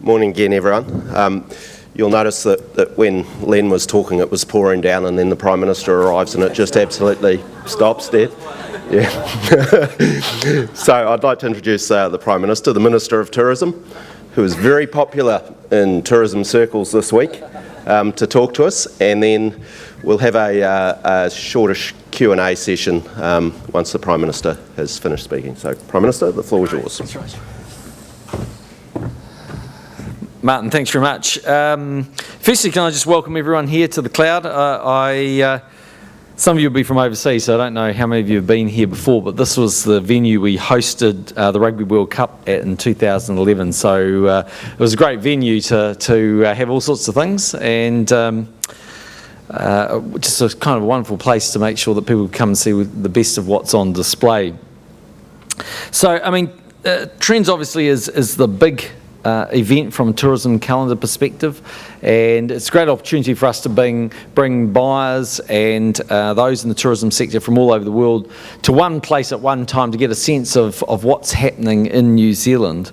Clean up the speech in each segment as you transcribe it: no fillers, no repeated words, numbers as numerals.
Morning again, everyone. You'll notice that when Len was talking, it was pouring down, and then the Prime Minister arrives and it just absolutely stops dead. Yeah. So I'd like to introduce the Prime Minister, the Minister of Tourism, who is very popular in tourism circles this week, to talk to us, and then we'll have a shortish Q&A session once the Prime Minister has finished speaking. So, Prime Minister, the floor is yours. That's right. Martin, thanks very much. Firstly, can I just welcome everyone here to the Cloud? Some of you will be from overseas, so I don't know how many of you have been here before, but this was the venue we hosted the Rugby World Cup at in 2011. So it was a great venue to have all sorts of things, and just a kind of a wonderful place to make sure that people come and see the best of what's on display. So, I mean, Trends obviously is the big event from a tourism calendar perspective, and it's a great opportunity for us to bring buyers and those in the tourism sector from all over the world to one place at one time to get a sense of what's happening in New Zealand.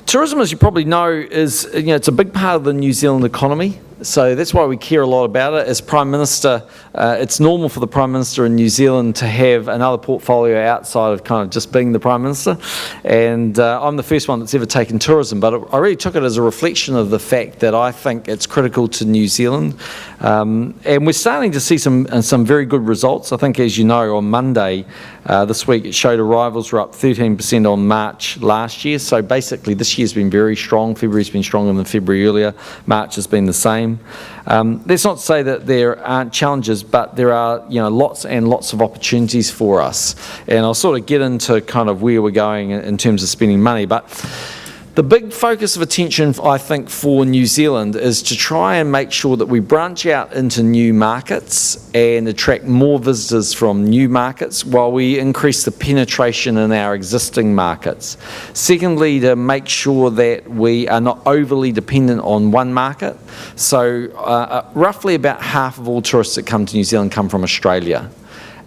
Tourism, as you probably know, is it's a big part of the New Zealand economy. So that's why we care a lot about it. As Prime Minister, it's normal for the Prime Minister in New Zealand to have another portfolio outside of kind of just being the Prime Minister. And I'm the first one that's ever taken tourism, but I really took it as a reflection of the fact that I think it's critical to New Zealand. And we're starting to see some very good results. I think, as you know, on Monday this week, it showed arrivals were up 13% on March last year. So basically, this year's been very strong. February's been stronger than February earlier. March has been the same. That's not to say that there aren't challenges, but there are lots and lots of opportunities for us. And I'll sort of get into kind of where we're going in terms of spending money. But the big focus of attention, I think, for New Zealand is to try and make sure that we branch out into new markets and attract more visitors from new markets while we increase the penetration in our existing markets. Secondly, to make sure that we are not overly dependent on one market. So roughly about half of all tourists that come to New Zealand come from Australia.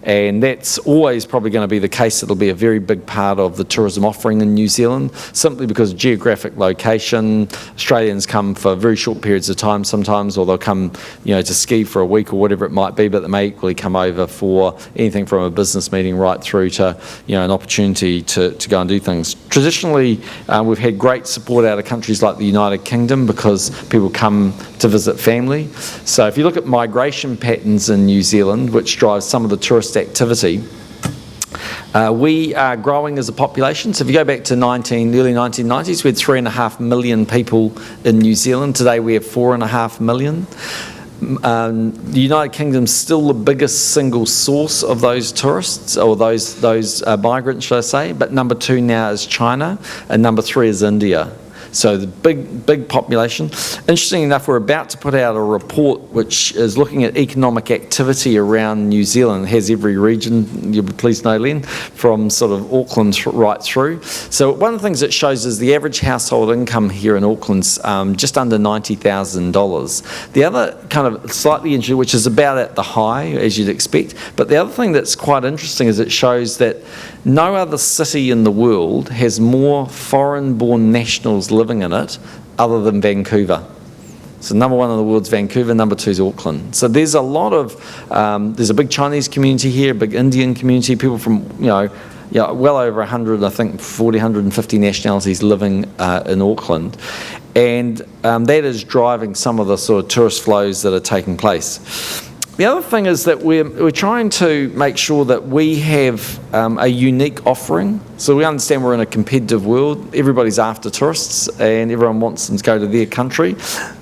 And that's always probably going to be the case. It'll be a very big part of the tourism offering in New Zealand, simply because of geographic location. Australians come for very short periods of time sometimes, or they'll come to ski for a week or whatever it might be, but they may equally come over for anything from a business meeting right through to an opportunity to go and do things. Traditionally, we've had great support out of countries like the United Kingdom because people come to visit family. So if you look at migration patterns in New Zealand, which drives some of the tourist activity, we are growing as a population. So if you go back to early 1990s, we had 3.5 million people in New Zealand. Today we have 4.5 million. The United Kingdom's still the biggest single source of those tourists, or those migrants, should I say, but number 2 now is China, and number 3 is India. So the big population. Interesting enough, we're about to put out a report which is looking at economic activity around New Zealand. It has every region, you'll be pleased to know, Len, from sort of Auckland right through. So one of the things it shows is the average household income here in Auckland's just under $90,000. The other kind of slightly interesting, which is about at the high, as you'd expect, but the other thing that's quite interesting is it shows that no other city in the world has more foreign-born nationals living in it other than Vancouver. So number 1 in the world's Vancouver, number 2 is Auckland. So there's a lot of, there's a big Chinese community here, a big Indian community, people from, well over 100, I think 150 nationalities living in Auckland. And that is driving some of the sort of tourist flows that are taking place. The other thing is that we're trying to make sure that we have a unique offering. So we understand we're in a competitive world. Everybody's after tourists and everyone wants them to go to their country.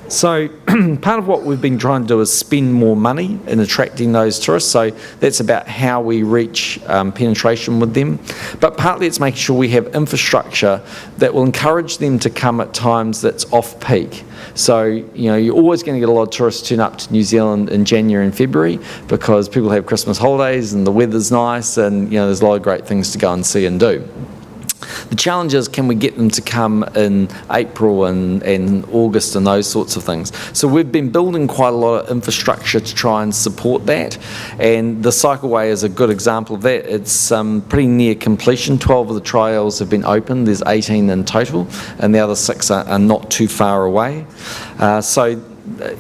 So part of what we've been trying to do is spend more money in attracting those tourists. So that's about how we reach penetration with them. But partly it's making sure we have infrastructure that will encourage them to come at times that's off-peak. So, you're always going to get a lot of tourists turn up to New Zealand in January and February because people have Christmas holidays and the weather's nice and, there's a lot of great things to go and see and do. The challenge is, can we get them to come in April and August and those sorts of things? So we've been building quite a lot of infrastructure to try and support that, and the Cycleway is a good example of that. It's pretty near completion. 12 of the trails have been opened. There's 18 in total, and the other 6 are not too far away.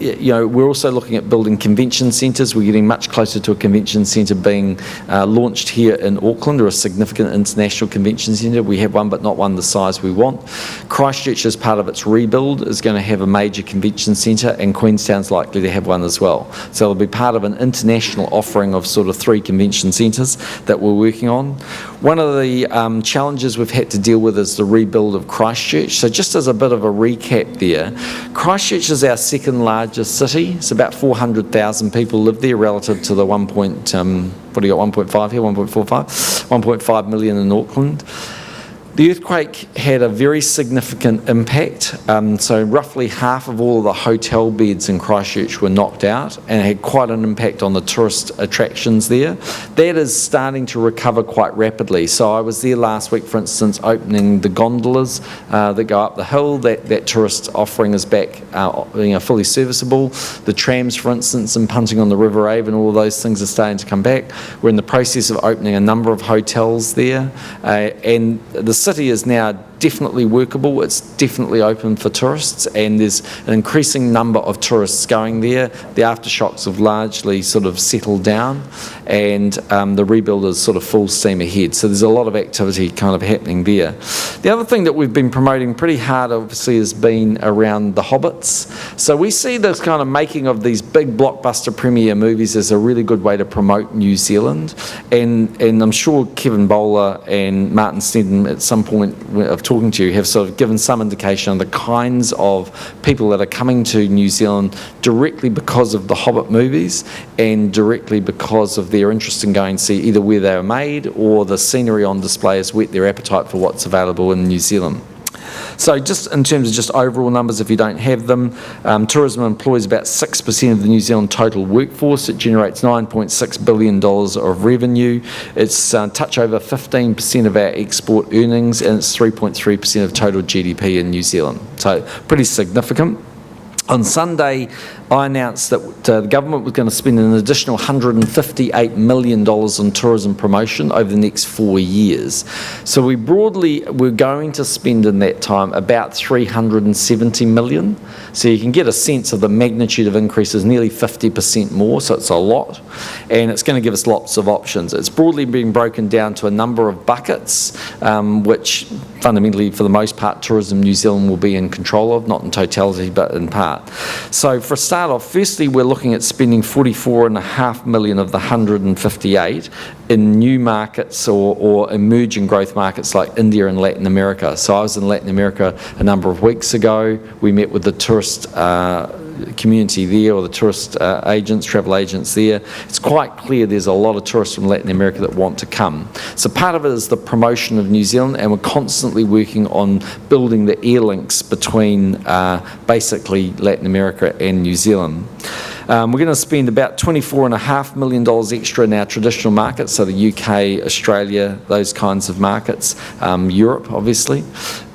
We're also looking at building convention centres. We're getting much closer to a convention centre being launched here in Auckland, or a significant international convention centre. We have one, but not one the size we want. Christchurch, as part of its rebuild, is going to have a major convention centre, and Queenstown's likely to have one as well. So it'll be part of an international offering of sort of 3 convention centres that we're working on. One of the challenges we've had to deal with is the rebuild of Christchurch. So just as a bit of a recap there, Christchurch is our second largest city. It's about 400,000 people live there relative to the 1.5 million in Auckland. The earthquake had a very significant impact. So roughly half of all of the hotel beds in Christchurch were knocked out, and it had quite an impact on the tourist attractions there. That is starting to recover quite rapidly. So I was there last week, for instance, opening the gondolas that go up the hill. That tourist offering is back fully serviceable. The trams, for instance, and punting on the River Avon, all of those things are starting to come back. We're in the process of opening a number of hotels there, and the city is now definitely workable. It's definitely open for tourists, and there's an increasing number of tourists going there. The aftershocks have largely sort of settled down, and the rebuild is sort of full steam ahead. So there's a lot of activity kind of happening there. The other thing that we've been promoting pretty hard, obviously, has been around the Hobbits. So we see this kind of making of these big blockbuster premiere movies as a really good way to promote New Zealand, and I'm sure Kevin Bowler and Martin Snedden at some point of talking to you have sort of given some indication of the kinds of people that are coming to New Zealand directly because of the Hobbit movies, and directly because of their interest in going to see either where they were made, or the scenery on display has whet their appetite for what's available in New Zealand. So just in terms of just overall numbers, if you don't have them, tourism employs about 6% of the New Zealand total workforce. It generates $9.6 billion of revenue. It's touch over 15% of our export earnings, and it's 3.3% of total GDP in New Zealand. So pretty significant. On Sunday, I announced that the government was going to spend an additional $158 million on tourism promotion over the next 4 years. So we're going to spend in that time about $370 million. So you can get a sense of the magnitude of increases, nearly 50% more, so it's a lot. And it's going to give us lots of options. It's broadly being broken down to a number of buckets, which fundamentally, for the most part, Tourism New Zealand will be in control of, not in totality, but in part. So for a start off, firstly, we're looking at spending $44.5 million of the 158 in new markets or emerging growth markets like India and Latin America. So I was in Latin America a number of weeks ago. We met with the tourist community there, or the tourist travel agents there. It's quite clear there's a lot of tourists from Latin America that want to come. So part of it is the promotion of New Zealand, and we're constantly working on building the air links between basically Latin America and New Zealand. We're going to spend about $24.5 million extra in our traditional markets, so the UK, Australia, those kinds of markets, Europe, obviously,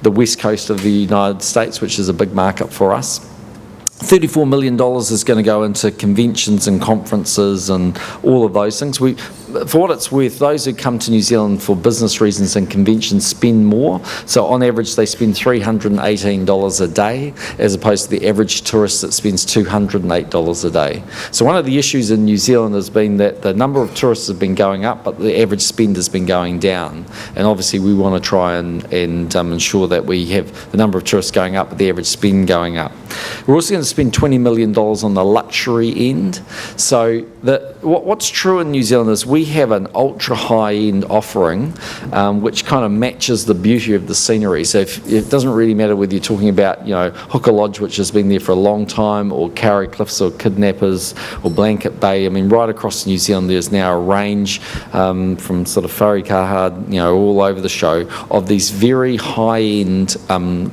the west coast of the United States, which is a big market for us. $34 million is going to go into conventions and conferences and all of those things. For what it's worth, those who come to New Zealand for business reasons and conventions spend more. So on average, they spend $318 a day, as opposed to the average tourist that spends $208 a day. So one of the issues in New Zealand has been that the number of tourists has been going up, but the average spend has been going down. And obviously, we want to try and ensure that we have the number of tourists going up, but the average spend going up. We're also going to spend $20 million on the luxury end. So what's true in New Zealand is we have an ultra high-end offering, which kind of matches the beauty of the scenery. So it doesn't really matter whether you're talking about, Hooker Lodge, which has been there for a long time, or Kauri Cliffs, or Kidnappers, or Blanket Bay. I mean, right across New Zealand, there's now a range from sort of Wharikaha, all over the show, of these very high-end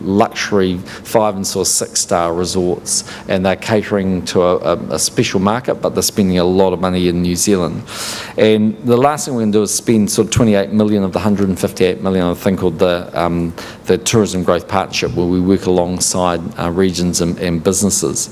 luxury 5- and 6-star resorts, and they're catering to a special market, but they're spending a lot of money money in New Zealand. And the last thing we're going to do is spend sort of 28 million of the 158 million on a thing called the Tourism Growth Partnership, where we work alongside regions and businesses.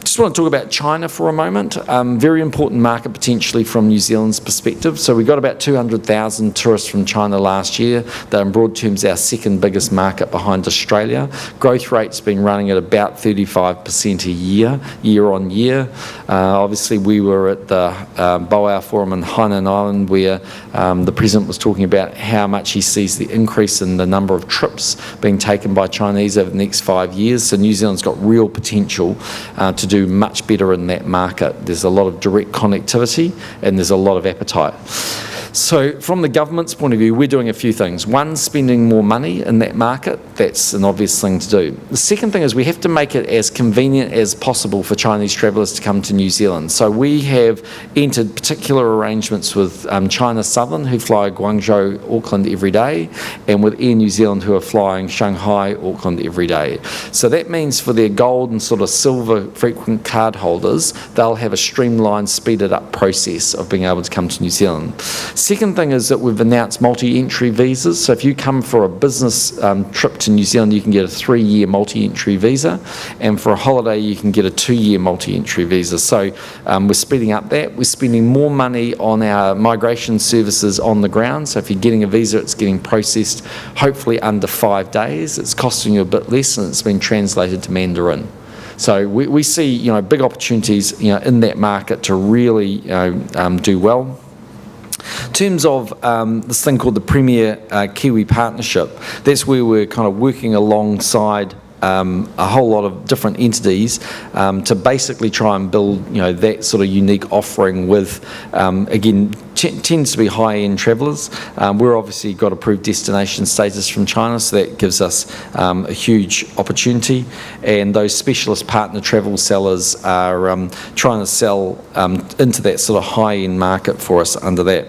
Just want to talk about China for a moment. Very important market potentially from New Zealand's perspective. So we got about 200,000 tourists from China last year. They're in broad terms our second biggest market behind Australia. Growth rate's been running at about 35% a year on year. Obviously we were at the Boao Forum in Hainan Island, where the President was talking about how much he sees the increase in the number of trips being taken by Chinese over the next 5 years. So New Zealand's got real potential to do much better in that market. There's a lot of direct connectivity and there's a lot of appetite. So from the government's point of view, we're doing a few things. One, spending more money in that market. That's an obvious thing to do. The second thing is we have to make it as convenient as possible for Chinese travellers to come to New Zealand. So we have entered particular arrangements with China Southern, who fly Guangzhou, Auckland every day, and with Air New Zealand, who are flying Shanghai, Auckland every day. So that means for their gold and sort of silver frequent card holders, they'll have a streamlined, speeded up process of being able to come to New Zealand. Second thing is that we've announced multi-entry visas. So if you come for a business trip to New Zealand, you can get a 3-year multi-entry visa, and for a holiday you can get a 2-year multi-entry visa. So we're speeding up that. We're spending more money on our migration services on the ground. So if you're getting a visa, it's getting processed hopefully under 5 days. It's costing you a bit less, and it's been translated to Mandarin. So we see big opportunities in that market to really do well. In terms of this thing called the Premier Kiwi Partnership, that's where we're kind of working alongside a whole lot of different entities to basically try and build that sort of unique offering with, again, tends to be high-end travellers. We're obviously got approved destination status from China, so that gives us a huge opportunity, and those specialist partner travel sellers are trying to sell into that sort of high-end market for us under that.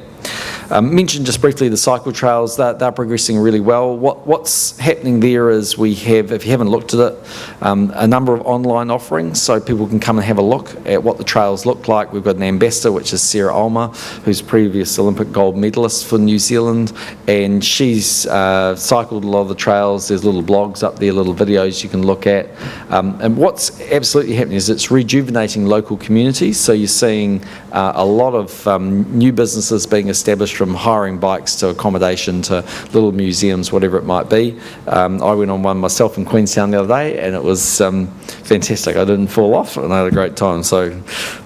Mentioned just briefly the cycle trails, they're progressing really well. What's happening there is we have, if you haven't looked at it, a number of online offerings, so people can come and have a look at what the trails look like. We've got an ambassador, which is Sarah Ulmer, who's previous Olympic gold medalist for New Zealand, and she's cycled a lot of the trails. There's little blogs up there, little videos you can look at. And what's absolutely happening is it's rejuvenating local communities, so you're seeing a lot of new businesses being established, from hiring bikes to accommodation to little museums, whatever it might be. I went on one myself in Queenstown the other day, and it was fantastic. I didn't fall off, and I had a great time. So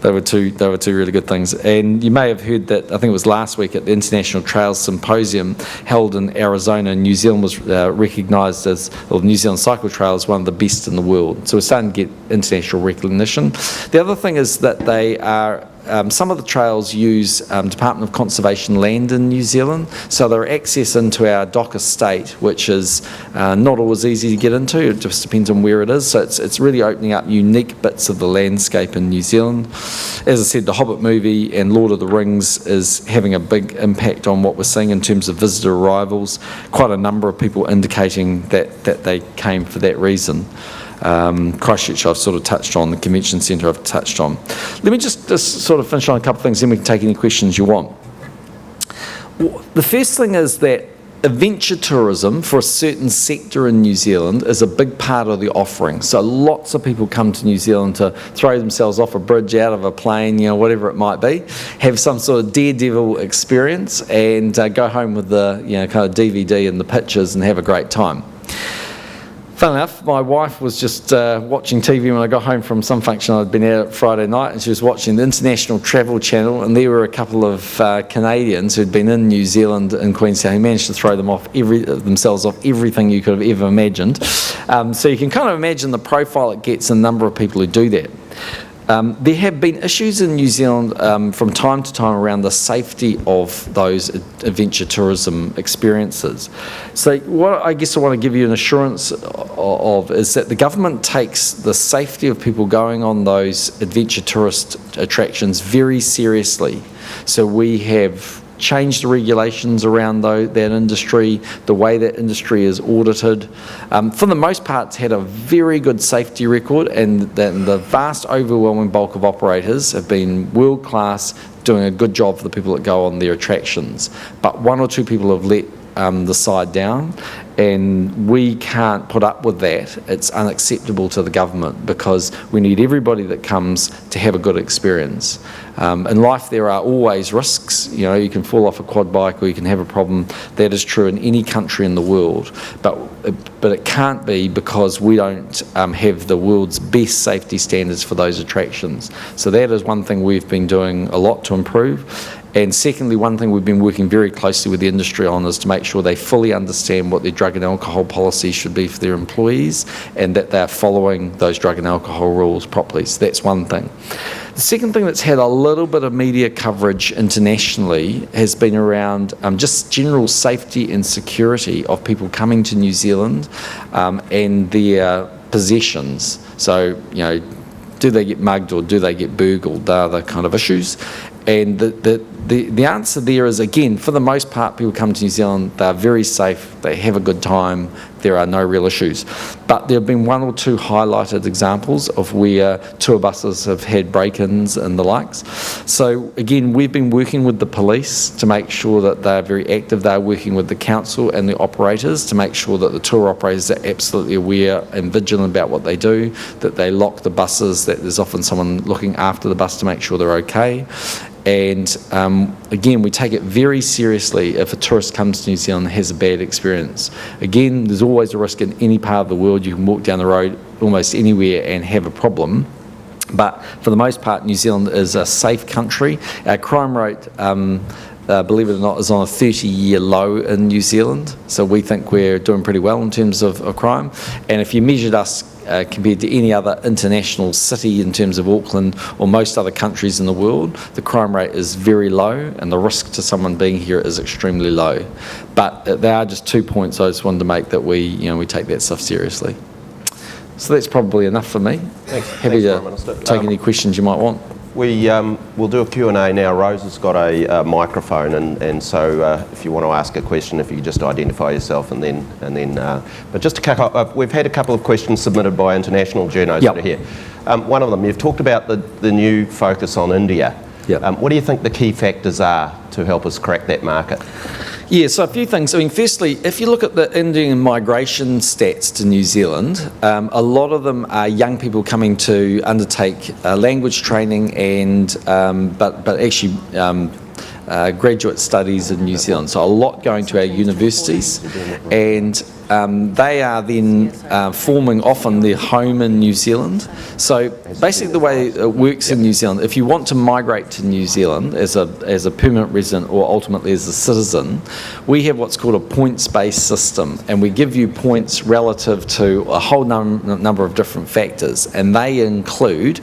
they were two really good things. And you may have heard that, I think it was last week at the International Trails Symposium held in Arizona, New Zealand was recognised as, or New Zealand Cycle Trail as one of the best in the world. So we're starting to get international recognition. The other thing is that they are some of the trails use Department of Conservation land in New Zealand, so they're access into our dock estate, which is not always easy to get into. It just depends on where it is. So it's really opening up unique bits of the landscape in New Zealand. As I said, the Hobbit movie and Lord of the Rings is having a big impact on what we're seeing in terms of visitor arrivals. Quite a number of people indicating that they came for that reason. Christchurch I've sort of touched on, the convention centre I've touched on. Let me just sort of finish on a couple of things, then we can take any questions you want. The first thing is that adventure tourism for a certain sector in New Zealand is a big part of the offering. So lots of people come to New Zealand to throw themselves off a bridge, out of a plane, whatever it might be, have some sort of daredevil experience, and go home with the kind of DVD and the pictures and have a great time. Funnily enough, my wife was just watching TV when I got home from some function I'd been at Friday night, and she was watching the International Travel Channel, and there were a couple of Canadians who'd been in New Zealand and Queenstown who managed to throw themselves off everything you could have ever imagined. So you can kind of imagine the profile it gets and the number of people who do that. There have been issues in New Zealand from time to time around the safety of those adventure tourism experiences. So what I guess I want to give you an assurance of is that the government takes the safety of people going on those adventure tourist attractions very seriously. So we have changed the regulations around that industry, the way that industry is audited. For the most part, it's had a very good safety record, and the vast overwhelming bulk of operators have been world-class, doing a good job for the people that go on their attractions. But one or two people have let the side down, and we can't put up with that. It's unacceptable to the government because we need everybody that comes to have a good experience. In life there are always risks. You know, you can fall off a quad bike or you can have a problem. That is true in any country in the world, but it can't be because we don't have the world's best safety standards for those attractions. So that is one thing we've been doing a lot to improve. And secondly, one thing we've been working very closely with the industry on is to make sure they fully understand what their drug and alcohol policy should be for their employees and that they're following those drug and alcohol rules properly. So that's one thing. The second thing that's had a little bit of media coverage internationally has been around just general safety and security of people coming to New Zealand and their possessions. So, you know, do they get mugged or do they get burgled? They're the kind of issues. And the answer there is, again, for the most part, people come to New Zealand, they're very safe, they have a good time, there are no real issues. But there have been one or two highlighted examples of where tour buses have had break-ins and the likes. So again, we've been working with the police to make sure that they're very active. They're working with the council and the operators to make sure that the tour operators are absolutely aware and vigilant about what they do, that they lock the buses, that there's often someone looking after the bus to make sure they're okay. And again, we take it very seriously if a tourist comes to New Zealand and has a bad experience. Again, there's always a risk in any part of the world. You can walk down the road almost anywhere and have a problem. But for the most part, New Zealand is a safe country. Our crime rate, believe it or not, is on a 30-year low in New Zealand. So we think we're doing pretty well in terms of crime. And if you measured us compared to any other international city in terms of Auckland or most other countries in the world, the crime rate is very low and the risk to someone being here is extremely low. But there are just 2 points I just wanted to make that we take that stuff seriously. So that's probably enough for me. Thanks. Happy Thanks, to take any questions you might want. We'll do a Q&A now. Rose has got a microphone, and so if you want to ask a question, if you could just identify yourself and then. But just to kick off, we've had a couple of questions submitted by international journos that are here. One of them, you've talked about the new focus on India. What do you think the key factors are to help us crack that market? Yeah, so a few things. I mean, firstly, if you look at the Indian migration stats to New Zealand, a lot of them are young people coming to undertake language training and, but actually graduate studies in New Zealand. So a lot going to our universities, and they are then forming often their home in New Zealand. So basically the way it works in New Zealand, if you want to migrate to New Zealand as a permanent resident or ultimately as a citizen, we have what's called a points-based system, and we give you points relative to a whole number of different factors, and they include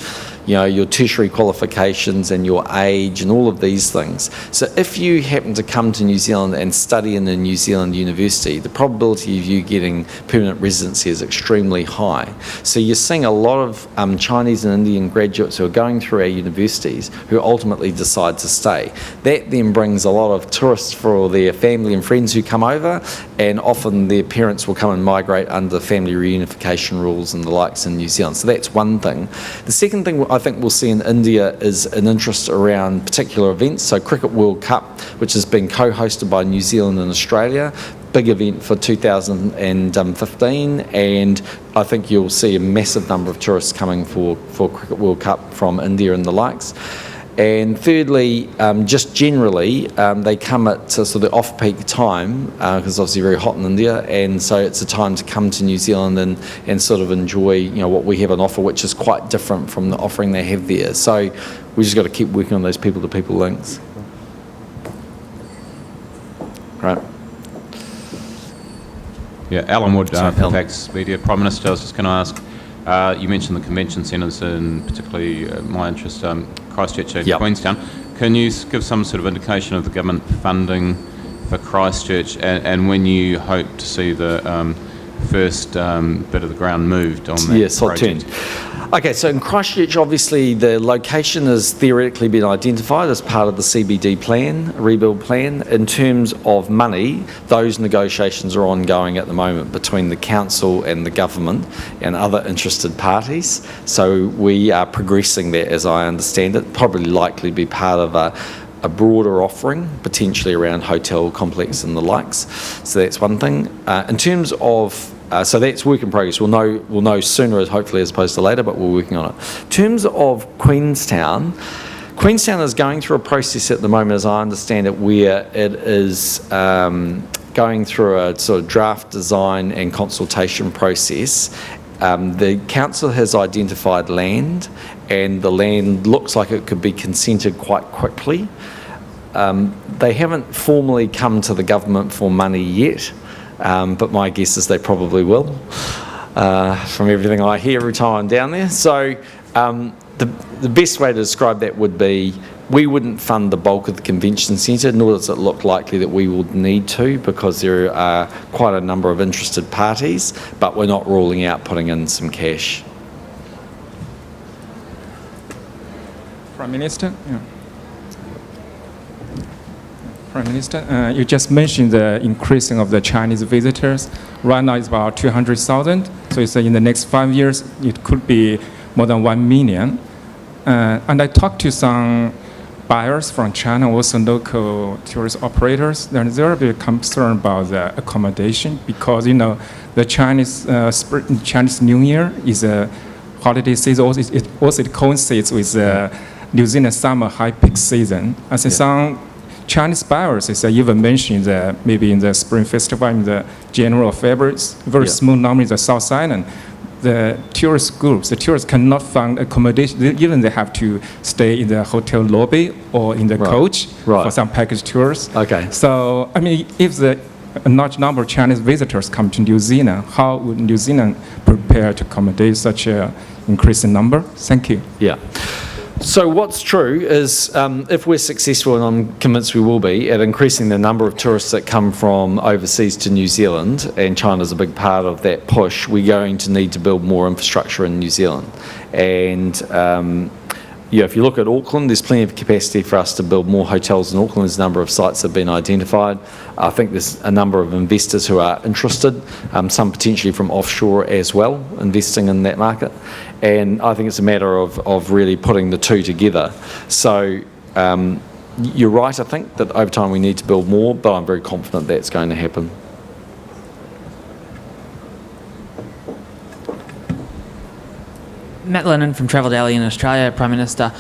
your tertiary qualifications and your age and all of these things. So if you happen to come to New Zealand and study in a New Zealand university, the probability of you getting permanent residency is extremely high. So you're seeing a lot of Chinese and Indian graduates who are going through our universities who ultimately decide to stay. That then brings a lot of tourists for their family and friends who come over, and often their parents will come and migrate under family reunification rules and the likes in New Zealand. So that's one thing. The second thing I think we'll see in India is an interest around particular events. So Cricket World Cup, which has been co-hosted by New Zealand and Australia, big event for 2015, and I think you'll see a massive number of tourists coming for Cricket World Cup from India and the likes. And thirdly, just generally, they come at sort of the off-peak time, because it's obviously very hot in India, and so it's a time to come to New Zealand and sort of enjoy what we have on offer, which is quite different from the offering they have there. So we just got to keep working on those people-to-people links. Right. Yeah, Alan Wood, Fairfax Media. Prime Minister, I was just going to ask, you mentioned the convention centres and particularly my interest, Christchurch and Queenstown. Can you give some sort of indication of the government funding for Christchurch and when you hope to see the first bit of the ground moved on that Yes, hot project? turn. Okay, so in Christchurch, obviously the location has theoretically been identified as part of the CBD plan, rebuild plan. In terms of money, those negotiations are ongoing at the moment between the council and the government and other interested parties. So we are progressing that, as I understand it, probably likely be part of a broader offering, potentially around hotel complex and the likes. So that's one thing. In terms of so that's work in progress. We'll know sooner, hopefully, as opposed to later, but we're working on it. In terms of Queenstown is going through a process at the moment, as I understand it, where it is going through a sort of draft design and consultation process. The council has identified land, and the land looks like it could be consented quite quickly. They haven't formally come to the government for money yet. But my guess is they probably will, from everything I hear every time I'm down there. So the best way to describe that would be, we wouldn't fund the bulk of the convention centre, nor does it look likely that we would need to, because there are quite a number of interested parties, but we're not ruling out putting in some cash. Prime Minister? Yeah. Prime Minister, you just mentioned the increasing of the Chinese visitors. Right now it's about 200,000. So you say in the next 5 years it could be more than 1 million. And I talked to some buyers from China, also local tourist operators. They're a bit concerned about the accommodation because, you know, the Chinese New Year is a holiday season. It coincides with the New Zealand summer high peak season. I think some Chinese buyers is even mentioned that maybe in the Spring Festival in the January or February, it's very small number in the South Island. The tourist groups, the tourists cannot find accommodation. Even they have to stay in the hotel lobby or in the coach for some package tours. Okay. So, I mean, if a large number of Chinese visitors come to New Zealand, how would New Zealand prepare to accommodate such an increasing number? Thank you. Yeah. So what's true is, if we're successful, and I'm convinced we will be, at increasing the number of tourists that come from overseas to New Zealand, and China's a big part of that push, we're going to need to build more infrastructure in New Zealand. And if you look at Auckland, there's plenty of capacity for us to build more hotels in Auckland. There's a number of sites that have been identified. I think there's a number of investors who are interested, some potentially from offshore as well, investing in that market. And I think it's a matter of really putting the two together. So you're right, I think, that over time we need to build more, but I'm very confident that's going to happen. Matt Lennon from Travel Daily in Australia, Prime Minister.